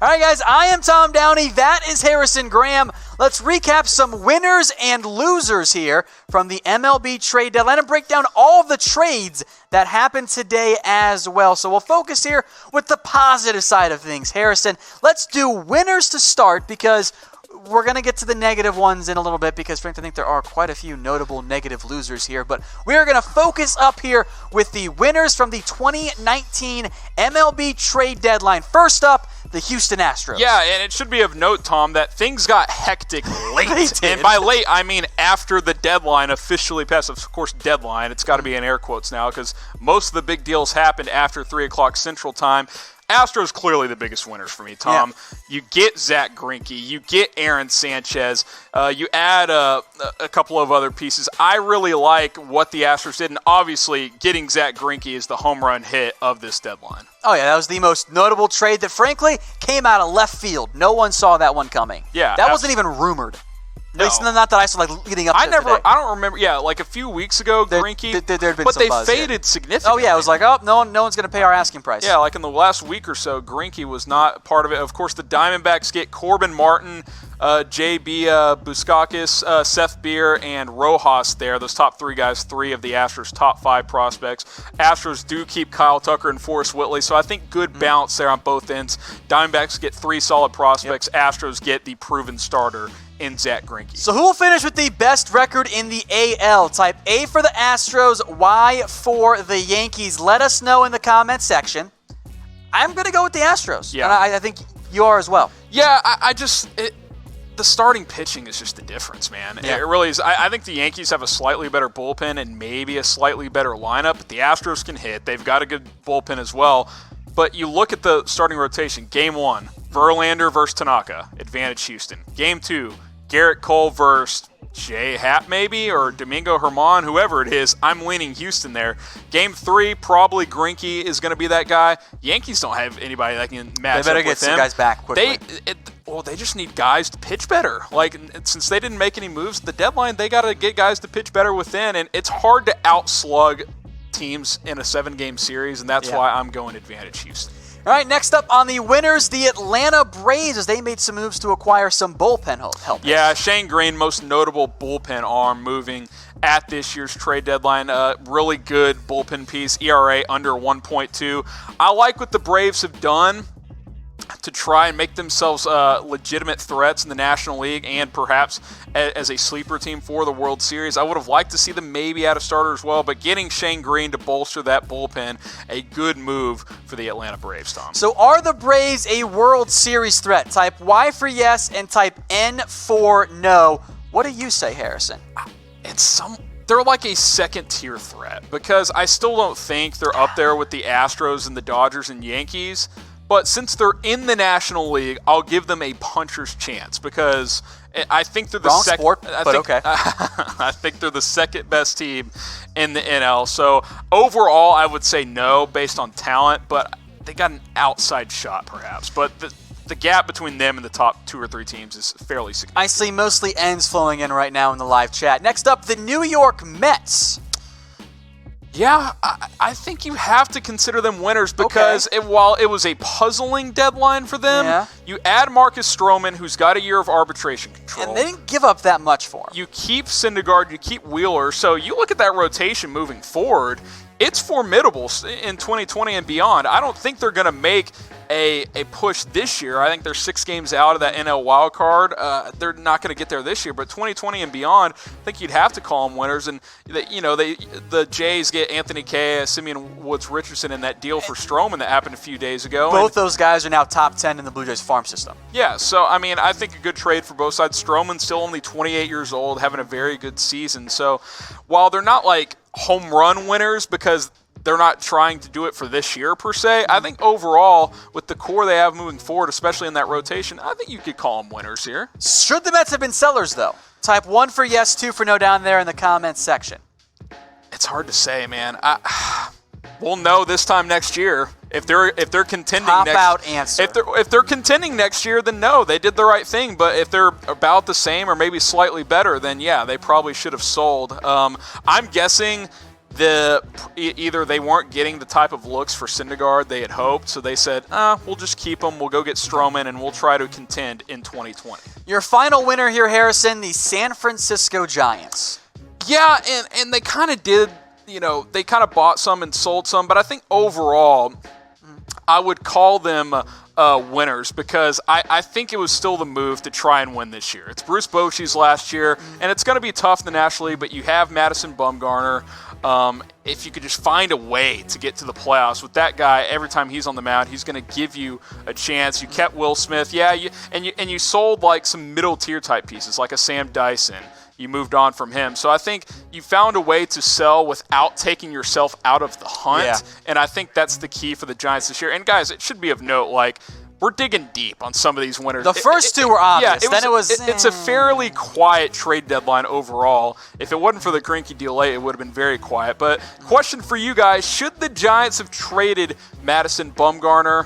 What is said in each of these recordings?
All right, guys, I am Tom Downey. That is Harrison Graham. Let's recap some winners and losers here from the MLB trade deadline and break down all of the trades that happened today as well. So we'll focus here with the positive side of things. Harrison, let's do winners to start because we're going to get to the negative ones in a little bit because, frankly, I think there are quite a few notable negative losers here. But we are going to focus up here with the winners from the 2019 MLB trade deadline. First up, the Houston Astros. Yeah, and it should be of note, Tom, that things got hectic late. They did. And by late, I mean after the deadline officially passed. Of course, deadline. It's got to be in air quotes now because most of the big deals happened after 3 o'clock Central Time. Astros clearly the biggest winners for me, Tom. Yeah. You get Zack Greinke. You get Aaron Sanchez. You add a couple of other pieces. I really like what the Astros did, and obviously getting Zack Greinke is the home run hit of this deadline. Oh, yeah, that was the most notable trade that, frankly, came out of left field. No one saw that one coming. Yeah. That wasn't even rumored. No. At least not that I saw, leading up to today. I don't remember. Yeah, like a few weeks ago, Greinke. There'd been but some they buzz faded here. significantly. Oh, yeah, it was like, no one's going to pay our asking price. Yeah, like in the last week or so, Greinke was not part of it. Of course, the Diamondbacks get Corbin Martin, J.B. Buskakis, Seth Beer, and Rojas there. Those top 3 guys, 3 of the Astros' top 5 prospects. Astros do keep Kyle Tucker and Forrest Whitley, so I think good balance there on both ends. Diamondbacks get 3 solid prospects. Yep. Astros get the proven starter in Zack Greinke. So who will finish with the best record in the AL? Type A for the Astros, Y for the Yankees. Let us know in the comment section. I'm going to go with the Astros. Yeah. And I think you are as well. Yeah, the starting pitching is just the difference, man. Yeah. It really is. I think the Yankees have a slightly better bullpen and maybe a slightly better lineup, but the Astros can hit. They've got a good bullpen as well. But you look at the starting rotation. Game 1, Verlander versus Tanaka, advantage Houston. Game 2, Garrett Cole versus Jay Happ maybe, or Domingo Germán, whoever it is. I'm leaning Houston there. Game 3, probably Greinke is going to be that guy. Yankees don't have anybody that can match up with him. They better get some guys back quickly. They just need guys to pitch better. Since they didn't make any moves at the deadline, they got to get guys to pitch better within, and it's hard to outslug teams in a 7-game series, and that's why I'm going advantage Houston. All right, next up on the winners, the Atlanta Braves, as they made some moves to acquire some bullpen help. Yeah, Shane Green, most notable bullpen arm moving at this year's trade deadline. Really good bullpen piece, ERA under 1.2. I like what the Braves have done to try and make themselves legitimate threats in the National League and perhaps as a sleeper team for the World Series. I would have liked to see them maybe add a starter as well, but getting Shane Green to bolster that bullpen, a good move for the Atlanta Braves, Tom. So are the Braves a World Series threat? Type Y for yes and type N for no. What do you say, Harrison? They're like a second-tier threat because I still don't think they're up there with the Astros and the Dodgers and Yankees. But since they're in the National League, I'll give them a puncher's chance because I think they're the second. Wrong sport, but okay. I think they're the second best team in the NL. So overall, I would say no based on talent, but they got an outside shot perhaps. But the gap between them and the top 2 or 3 teams is fairly significant. I see mostly N's flowing in right now in the live chat. Next up, the New York Mets. Yeah, I think you have to consider them winners because while it was a puzzling deadline for them, you add Marcus Stroman, who's got a year of arbitration control. And they didn't give up that much for him. You keep Syndergaard, you keep Wheeler, so you look at that rotation moving forward, it's formidable in 2020 and beyond. I don't think they're going to make a push this year. I think they're 6 games out of that NL wild card. They're not going to get there this year, but 2020 and beyond, I think you'd have to call them winners. And the Jays get Anthony Kay, Simeon Woods Richardson in that deal for Stroman that happened a few days ago. Both those guys are now top 10 in the Blue Jays farm system. Yeah, so I think a good trade for both sides. Stroman's still only 28 years old, having a very good season. So while they're not like home run winners because they're not trying to do it for this year per se, I think overall, with the core they have moving forward, especially in that rotation, I think you could call them winners here. Should the Mets have been sellers, though? Type 1 for yes, 2 for no down there in the comments section. It's hard to say, man. We'll know this time next year. If they're contending answer. If they're contending next year, then no, they did the right thing. But if they're about the same or maybe slightly better, then yeah, they probably should have sold. I'm guessing either they weren't getting the type of looks for Syndergaard they had hoped, so they said, we'll just keep him, we'll go get Stroman, and we'll try to contend in 2020. Your final winner here, Harrison, the San Francisco Giants. Yeah, and they kind of did, they kind of bought some and sold some, but I think overall I would call them winners because I think it was still the move to try and win this year. It's Bruce Bochy's last year, and it's going to be tough in the National League, but you have Madison Bumgarner. If you could just find a way to get to the playoffs with that guy, every time he's on the mound, he's going to give you a chance. You kept Will Smith, and you sold like some middle tier type pieces, like a Sam Dyson. You moved on from him. So I think you found a way to sell without taking yourself out of the hunt, and I think that's the key for the Giants this year. And guys, it should be of note, like, we're digging deep on some of these winners. The first two were obvious. Yeah, it's a fairly quiet trade deadline overall. If it wasn't for the Greinke delay, it would have been very quiet. But question for you guys, should the Giants have traded Madison Bumgarner?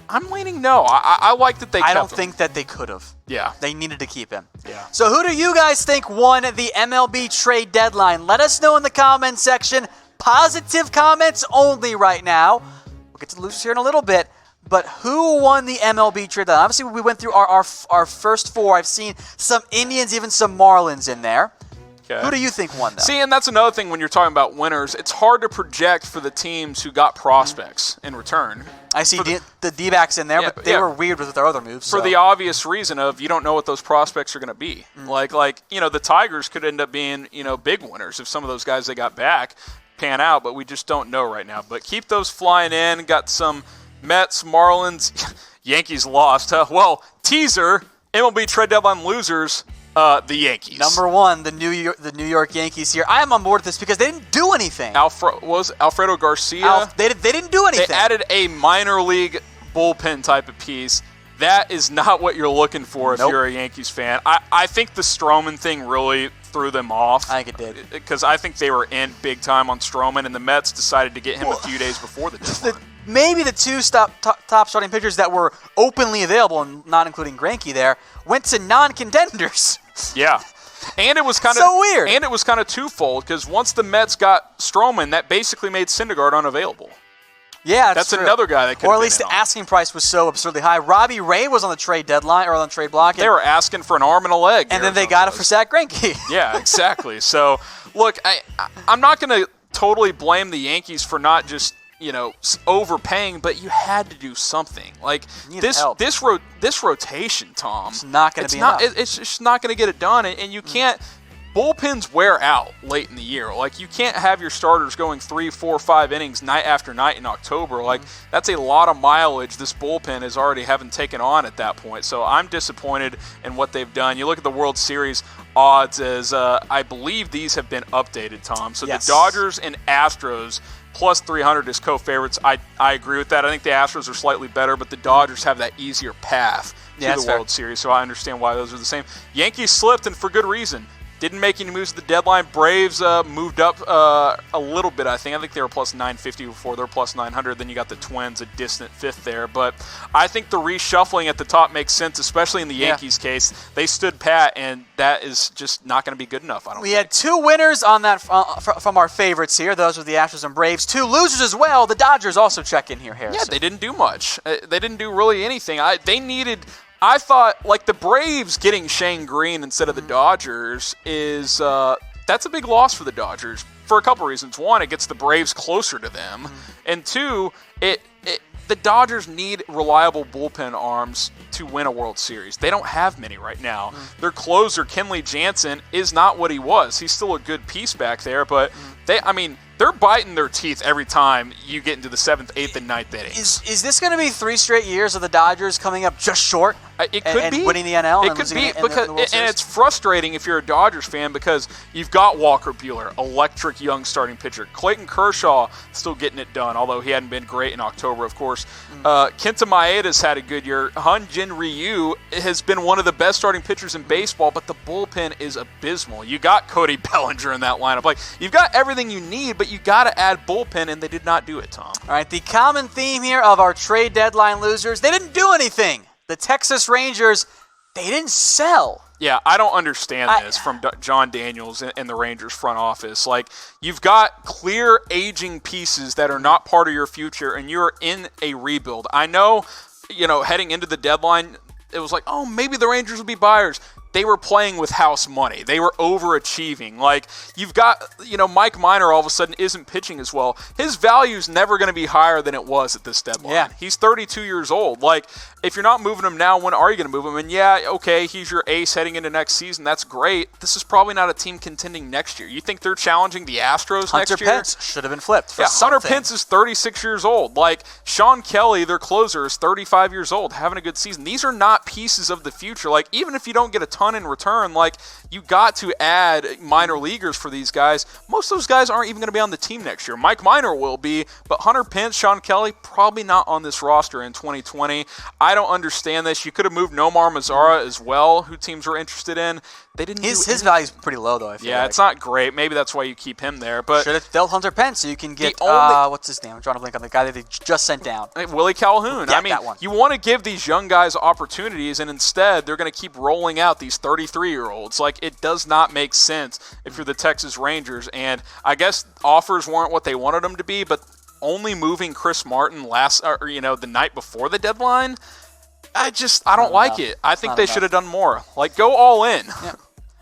I'm leaning no. I like that they kept him. I don't think that they could have. Yeah. They needed to keep him. Yeah. So who do you guys think won the MLB trade deadline? Let us know in the comment section. Positive comments only right now. We'll get to the losers here in a little bit. But who won the MLB trade deadline? Obviously, we went through our first four. I've seen some Indians, even some Marlins in there. Okay. Who do you think won, though? See, and that's another thing when you're talking about winners. It's hard to project for the teams who got prospects in return. I see the D-backs in there, but they were weird with their other moves. For the obvious reason of you don't know what those prospects are going to be. Like the Tigers could end up being, big winners if some of those guys they got back pan out, but we just don't know right now. But keep those flying in. Got some Mets, Marlins, Yankees lost. Well, teaser, MLB trade deadline losers. The Yankees. Number one, the New York Yankees here. I am on board with this because they didn't do anything. Alfredo Garcia? They didn't do anything. They added a minor league bullpen type of piece. That is not what you're looking for if you're a Yankees fan. I think the Stroman thing really threw them off. I think it did. Because I think they were in big time on Stroman, and the Mets decided to get him a few days before the deadline. Maybe the two top starting pitchers that were openly available, and not including Greinke there, went to non-contenders. Yeah. And it was kind of so weird. And it was kind of twofold because once the Mets got Stroman, that basically made Syndergaard unavailable. Yeah, that's true. Another guy that could. Or at least the asking price was so absurdly high. Robbie Ray was on the trade deadline or on the trade block. They were asking for an arm and a leg, and then they got it for Zack Greinke. Yeah, exactly. So look, I'm not going to totally blame the Yankees for not just overpaying, but you had to do something. Like this rotation, Tom. It's not going to be enough. It's just not going to get it done, and you can't. Bullpens wear out late in the year. Like, you can't have your starters going 3, 4, 5 innings night after night in October. Like, that's a lot of mileage this bullpen is already having taken on at that point. So I'm disappointed in what they've done. You look at the World Series odds as I believe these have been updated, Tom. So the Dodgers and Astros plus 300 is co-favorites. I agree with that. I think the Astros are slightly better, but the Dodgers have that easier path to the World Series. So I understand why those are the same. Yankees slipped, and for good reason. Didn't make any moves at the deadline. Braves moved up a little bit, I think. I think they were plus 950 before. They're plus 900. Then you got the Twins, a distant fifth there. But I think the reshuffling at the top makes sense, especially in the Yankees' case. They stood pat, and that is just not going to be good enough, I don't think. We had two winners on that from our favorites here. Those were the Astros and Braves. Two losers as well. The Dodgers also check in here, Harrison. Yeah, they didn't do much. They didn't do really anything. I thought, like, the Braves getting Shane Green instead of the Dodgers is that's a big loss for the Dodgers for a couple reasons. One, it gets the Braves closer to them, and two, the Dodgers need reliable bullpen arms to win a World Series. They don't have many right now. Their closer, Kenley Jansen, is not what he was. He's still a good piece back there, but they're biting their teeth every time you get into the 7th, 8th, and 9th innings. Is this going to be 3 straight years of the Dodgers coming up just short? It could be winning the NL. It could be and it's frustrating if you're a Dodgers fan because you've got Walker Buehler, electric young starting pitcher. Clayton Kershaw still getting it done, although he hadn't been great in October, of course. Kenta Maeda's had a good year. Hyun-Jin Ryu has been one of the best starting pitchers in baseball, but the bullpen is abysmal. You got Cody Bellinger in that lineup. Like, you've got everything you need, but you got to add bullpen, and they did not do it, Tom. All right, the common theme here of our trade deadline losers, they didn't do anything. The Texas Rangers, they didn't sell. Yeah, I don't understand this from John Daniels and the Rangers front office. Like, you've got clear aging pieces that are not part of your future, and you're in a rebuild. I know, heading into the deadline, it was like, oh, maybe the Rangers will be buyers. They were playing with house money. They were overachieving. Like, you've got, Mike Minor all of a sudden isn't pitching as well. His value's never going to be higher than it was at this deadline. Yeah. He's 32 years old. Like, if you're not moving him now, when are you going to move him? And yeah, okay, he's your ace heading into next season. That's great. This is probably not a team contending next year. You think they're challenging the Astros next year? Hunter Pence should have been flipped for Hunter Pence is 36 years old. Like, Sean Kelly, their closer, is 35 years old, having a good season. These are not pieces of the future. Like, even if you don't get a ton in return, like, you got to add minor leaguers for these guys. Most of those guys aren't even going to be on the team next year. Mike Minor will be, but Hunter Pence, Sean Kelly, probably not on this roster in 2020. I don't understand this. You could have moved Nomar Mazara as well, who teams were interested in. They didn't. His value's pretty low, though, I feel like. It's not great. Maybe that's why you keep him there. But should have dealt Hunter Pence so you can get, what's his name? I'm trying to blink on the guy that they just sent down. Willie Calhoun. Yeah, I mean, that one. You want to give these young guys opportunities, and instead they're going to keep rolling out these 33-year-olds. Like, it does not make sense if you're the Texas Rangers. And I guess offers weren't what they wanted them to be, but only moving Chris Martin the night before the deadline, I don't like it. I think they should have done more. Like, go all in. Yeah.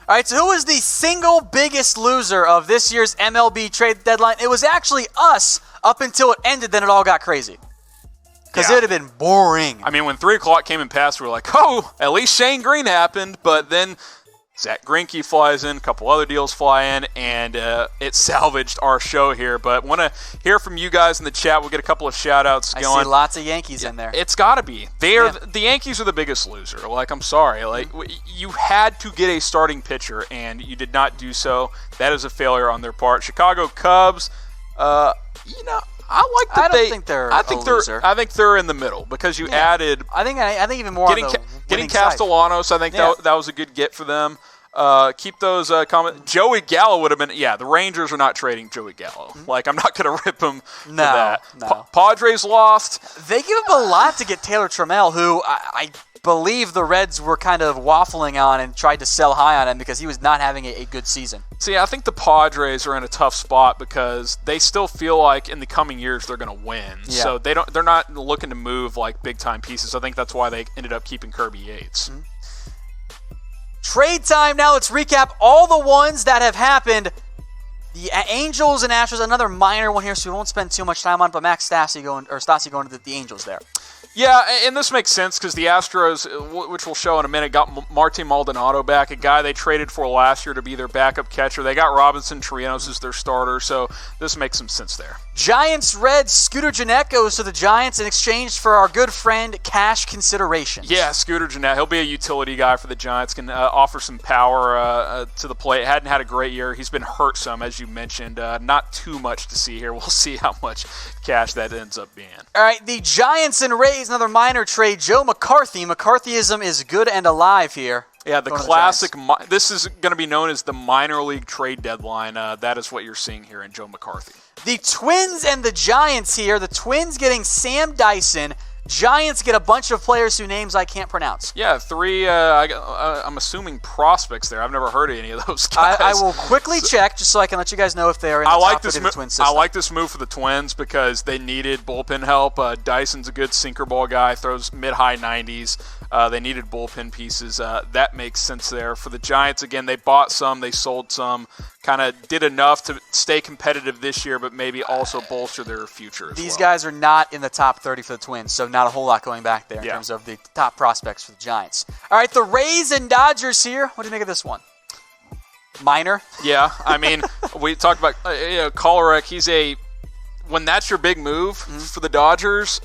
All right, so who was the single biggest loser of this year's MLB trade deadline? It was actually us up until it ended, then it all got crazy. Because it would have been boring. I mean, when 3 o'clock came and passed, we were like, oh, at least Shane Green happened. But then Zack Greinke flies in, a couple other deals fly in, and it salvaged our show here. But want to hear from you guys in the chat. We'll get a couple of shout-outs going. I see lots of Yankees in there. It's got to be. The Yankees are the biggest loser. Like, I'm sorry. Like, you had to get a starting pitcher, and you did not do so. That is a failure on their part. Chicago Cubs, I think they're a loser. I think they're in the middle because you added. I think even more getting Castellanos. I think that was a good get for them. Keep those comments. Joey Gallo would have been. Yeah, the Rangers are not trading Joey Gallo. Mm-hmm. Like, I'm not going to rip him for that. No. Padres lost. They give up a lot to get Taylor Trammell, who I believe the Reds were kind of waffling on and tried to sell high on him because he was not having a good season. See, I think the Padres are in a tough spot because they still feel like in the coming years they're going to win. Yeah. So they're not looking to move like big time pieces. I think that's why they ended up keeping Kirby Yates. Mm-hmm. Trade time now. Let's recap all the ones that have happened. The Angels and Astros, another minor one here, so we won't spend too much time on it, but Max Stassi going to the Angels there. Yeah, and this makes sense because the Astros, which we'll show in a minute, got Martin Maldonado back, a guy they traded for last year to be their backup catcher. They got Robinson Chirinos as their starter, so this makes some sense there. Giants Reds, Scooter Gennett goes to the Giants in exchange for our good friend cash considerations. Yeah, Scooter Gennett. He'll be a utility guy for the Giants, can offer some power to the plate. Hadn't had a great year. He's been hurt some, as you mentioned. Not too much to see here. We'll see how much cash that ends up being. All right, the Giants and Rays, another minor trade. Joe McCarthy. McCarthyism is good and alive here. Yeah, the classic. This is going to be known as the minor league trade deadline. That is what you're seeing here in Joe McCarthy. The Twins and the Giants here. The Twins getting Sam Dyson. Giants get a bunch of players whose names I can't pronounce. Yeah, 3, I'm assuming prospects there. I've never heard of any of those guys. I will quickly check just so I can let you guys know if they're in the top of the Twin system. I like this move for the Twins because they needed bullpen help. Dyson's a good sinker ball guy, throws mid-high 90s. They needed bullpen pieces. That makes sense there. For the Giants, again, they bought some, they sold some, kind of did enough to stay competitive this year, but maybe also bolster their future as These guys are not in the top 30 for the Twins, so not a whole lot going back there in terms of the top prospects for the Giants. All right, the Rays and Dodgers here. What do you make of this one? Minor? Yeah, I mean, we talked about Kolarek. When that's your big move for the Dodgers,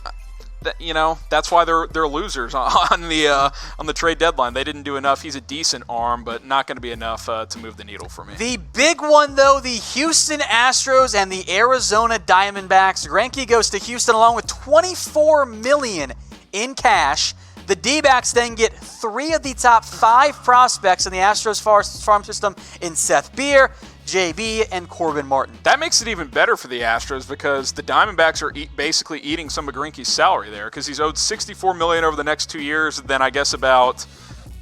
that's why they're losers on the trade deadline. They didn't do enough. He's a decent arm, but not going to be enough to move the needle for me. The big one, though, the Houston Astros and the Arizona Diamondbacks. Greinke goes to Houston along with $24 million in cash. The D-backs then get 3 of the top 5 prospects in the Astros farm system in Seth Beer, JB, and Corbin Martin. That makes it even better for the Astros because the Diamondbacks are basically eating some of Greinke's salary there because he's owed $64 million over the next 2 years, and then I guess about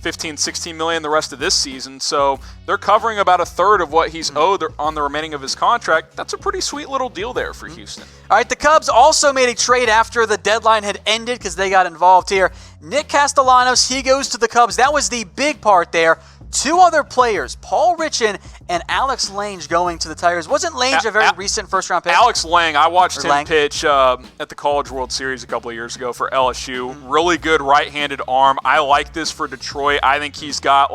$15-16 million the rest of this season. So they're covering about a third of what he's owed on the remaining of his contract. That's a pretty sweet little deal there for Houston. All right, the Cubs also made a trade after the deadline had ended because they got involved here. Nick Castellanos, he goes to the Cubs. That was the big part there. Two other players, Paul Richan and Alex Lange, going to the Tigers. Wasn't Lange a very recent first-round pick? Alex Lange, I watched him pitch at the College World Series a couple of years ago for LSU. Really good right-handed arm. I like this for Detroit. I think he's got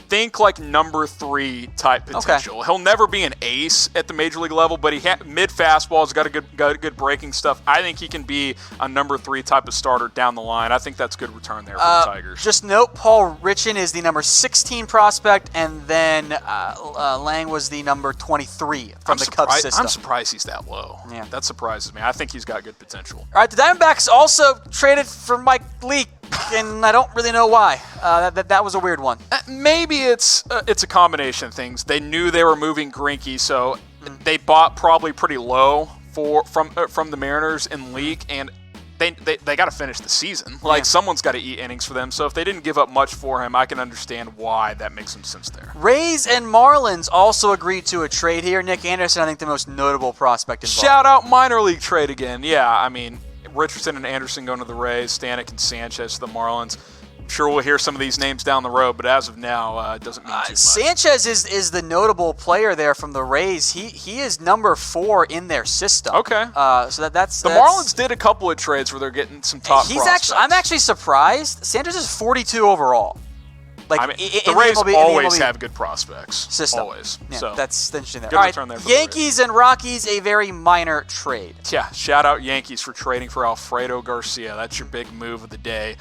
think number 3 type potential. He'll never be an ace at the major league level, but he mid fastball's got a good breaking stuff. I think he can be a number 3 type of starter down the line. I think that's good return there for the Tigers. Just note, Paul Richan is the number 16 prospect, and then Lang was the number 23 from the Cubs system. I'm surprised he's that low. Yeah, that surprises me. I think he's got good potential. All right, the Diamondbacks also traded for Mike Leake, and I don't really know why. That was a weird one. Maybe it's a combination of things. They knew they were moving Greinke, so they bought probably pretty low from the Mariners in Leake, and they got to finish the season. Someone's got to eat innings for them. So if they didn't give up much for him, I can understand why that makes some sense there. Rays and Marlins also agreed to a trade here. Nick Anderson, I think the most notable prospect involved. Shout out minor league trade again. Yeah, I mean, Richardson and Anderson going to the Rays, Stanek and Sanchez to the Marlins. I'm sure we'll hear some of these names down the road, but as of now, it doesn't mean too much. Sanchez is the notable player there from the Rays. He is number 4 in their system. Okay. So that's Marlins did a couple of trades where they're getting some top prospects. I'm actually surprised. Sanchez is 42 overall. The Rays always have good prospects. System. Always. Yeah, so that's interesting there. Good return there for Yankees and Rockies, a very minor trade. Yeah, shout out Yankees for trading for Alfredo Garcia. That's your big move of the day.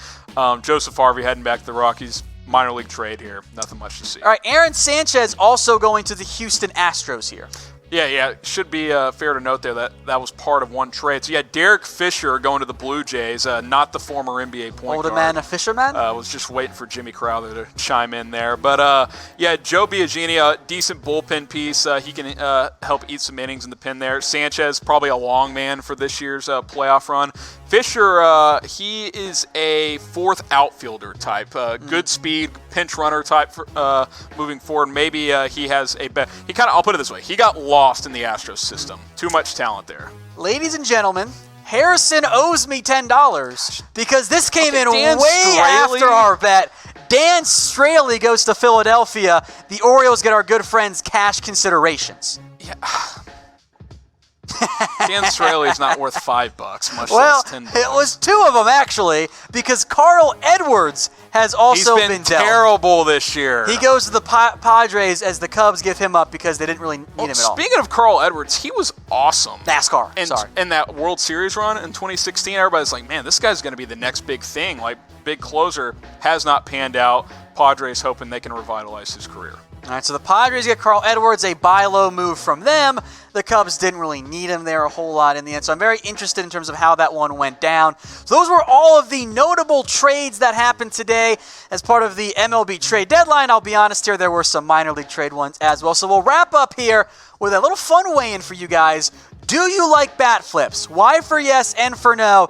Joseph Harvey heading back to the Rockies. Minor league trade here. Nothing much to see. All right, Aaron Sanchez also going to the Houston Astros here. Yeah. Should be fair to note there that was part of one trade. So, Derek Fisher going to the Blue Jays, not the former NBA point guard. Older man, a fisherman? Was just waiting for Jimmy Crowther to chime in there. But, Joe Biagini, a decent bullpen piece. He can help eat some innings in the pen there. Sanchez, probably a long man for this year's playoff run. Fisher, he is a 4th outfielder type. Good speed, pinch runner type moving forward. Maybe he has I'll put it this way. He got lost in the Astros system. Too much talent there. Ladies and gentlemen, Harrison owes me $10 because this came in Dan way Straley. after our bet. Dan Straley goes to Philadelphia. The Orioles get our good friends cash considerations. Yeah. Dan Straley is not worth $5, much less $10. It was 2 of them, actually, because Carl Edwards has also been dealt. Terrible this year. He goes to the Padres as the Cubs give him up because they didn't really need him at all. Speaking of Carl Edwards, he was awesome. NASCAR, in that World Series run in 2016, everybody's like, man, this guy's going to be the next big thing. Big closer. Has not panned out. Padres hoping they can revitalize his career. All right, so the Padres get Carl Edwards, a buy low move from them. The Cubs didn't really need him there a whole lot in the end, so I'm very interested in terms of how that one went down. So those were all of the notable trades that happened today as part of the MLB trade deadline. I'll be honest here, there were some minor league trade ones as well. So we'll wrap up here with a little fun weigh-in for you guys. Do you like bat flips? Y for yes, N for no.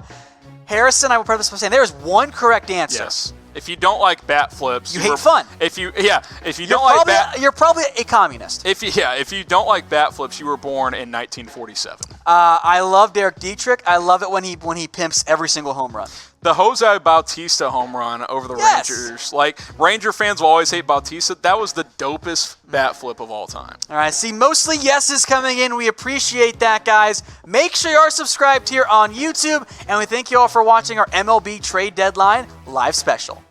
Harrison, I will preface by saying there is one correct answer. Yes. If you don't like bat flips, you hate fun. You're probably a communist. If you don't like bat flips, you were born in 1947. I love Derek Dietrich. I love it when he pimps every single home run. The Jose Bautista home run over the Rangers. Ranger fans will always hate Bautista. That was the dopest bat flip of all time. All right, see, mostly yeses coming in. We appreciate that, guys. Make sure you are subscribed here on YouTube, and we thank you all for watching our MLB Trade Deadline live special.